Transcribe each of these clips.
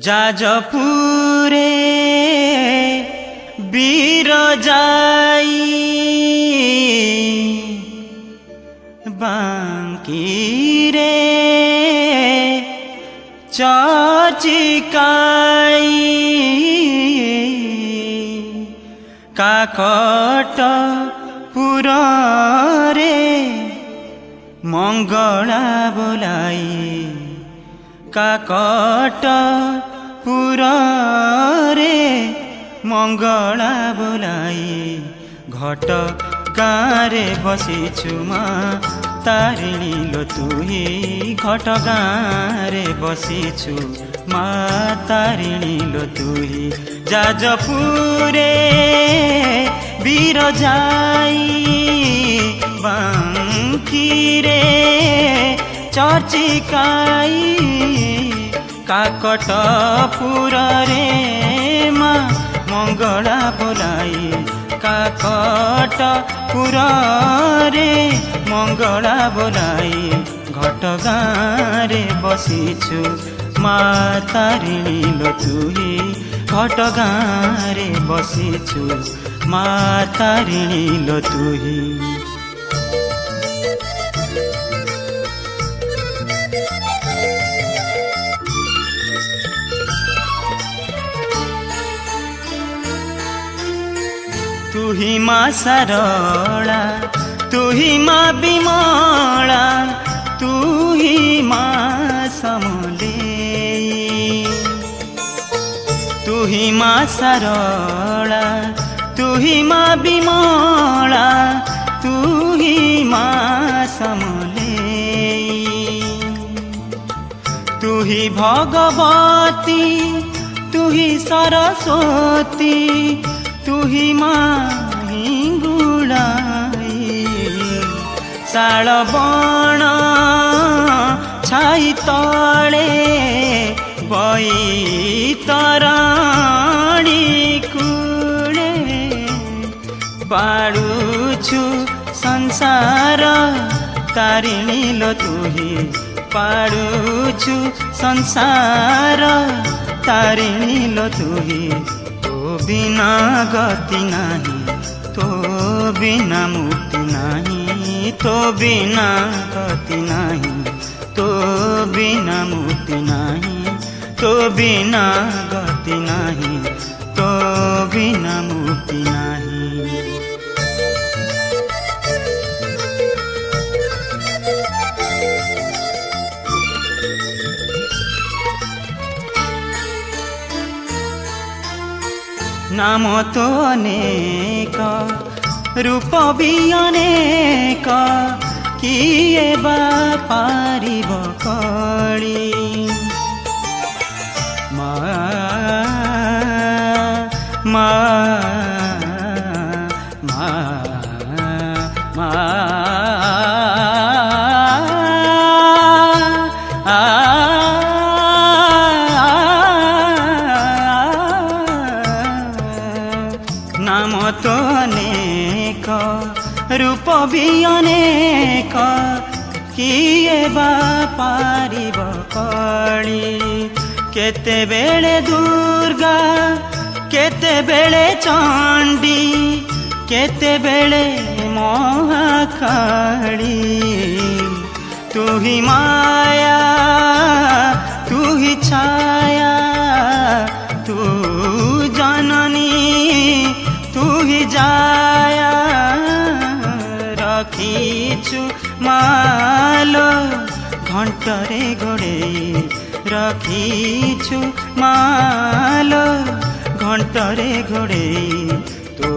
जाजपुरे बिरजाई बांकीरे चचिकाई काकट पुरे मंगला बोलाई काकट पुरे मंगला बोलाई घट गाँरे बसीछु माँ तारिणी लो तुही घट गाँरे बसीछु माँ तारिणी लो तुही जाजपुरे बिरजाई बांकीरे चचिकाई काकट पुरे माँ मंगला बोलाई काकट पुरे मंगला बोलाई घट गाँरे बसीछु माँ तारिणी लो तुही घट गाँरे बसीछु माँ तारिणी लो तुही। तुही माँ सरला तुही माँ बिमला तुही माँ समलेई तुही माँ सरला तुही माँ बिमला तुही माँ समलेई तुही भगवती तुही सरस्वती तुही माँ हिंगुलाई शाल बण छाई तले बैतरणी कूले पाडुछु संसार तारिणी लो तुही पाडुछु संसार तारिणी लो तुही बिना गति नहीं तो बिना मुक्ति नहीं तो बिना गति नहीं तो बिना मुक्ति नहीं तो बिना गति नहीं तो बिना मुक्ति नहीं। नाम तो अनेक रूप भी अनेक किए बा पारिब कली नाम तो अनेक रूप भी अनेक किए बा पारिब कली केते बेले दुर्गा केते बेले चंडी केते बेले महाकाली तुही माया तुही छाया तू जननी तुही जाया रखीछु मालो घंटरे गोड़े रखीछु मालो घंटरे घोड़े तो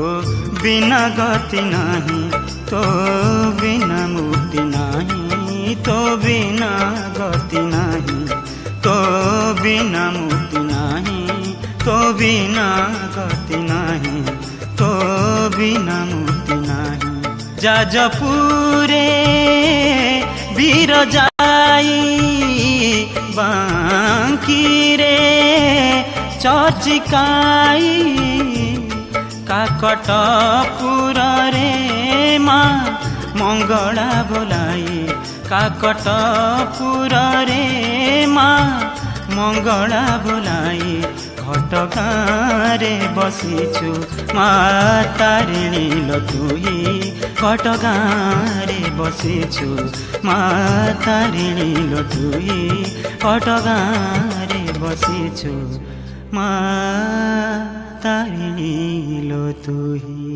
बिना गति नहीं तो बिना मुक्ति नहीं तो बिना गति नहीं तो बिना मुक्ति नहीं तो बिना गति नहीं तो बिना मुक्ति नहीं। जाजपुरे बिरजाई बांकीरे चचिकाई काकट पुरे माँ मंगला बोलाई काकट पुरे माँ ମଙ୍ଗଳା ବୁଲାଇ ଘଟଗାଁରେ ବସିଛୁ ମା ତାରିଣୀ ଲୋ ତୁହି ଘଟଗାଁରେ ବସିଛୁ ମା ତାରିଣୀ ଲୋ ତୁହି ଘଟଗାଁରେ ବସିଛୁ ମା ତାରିଣୀ ଲୋ ତୁହି।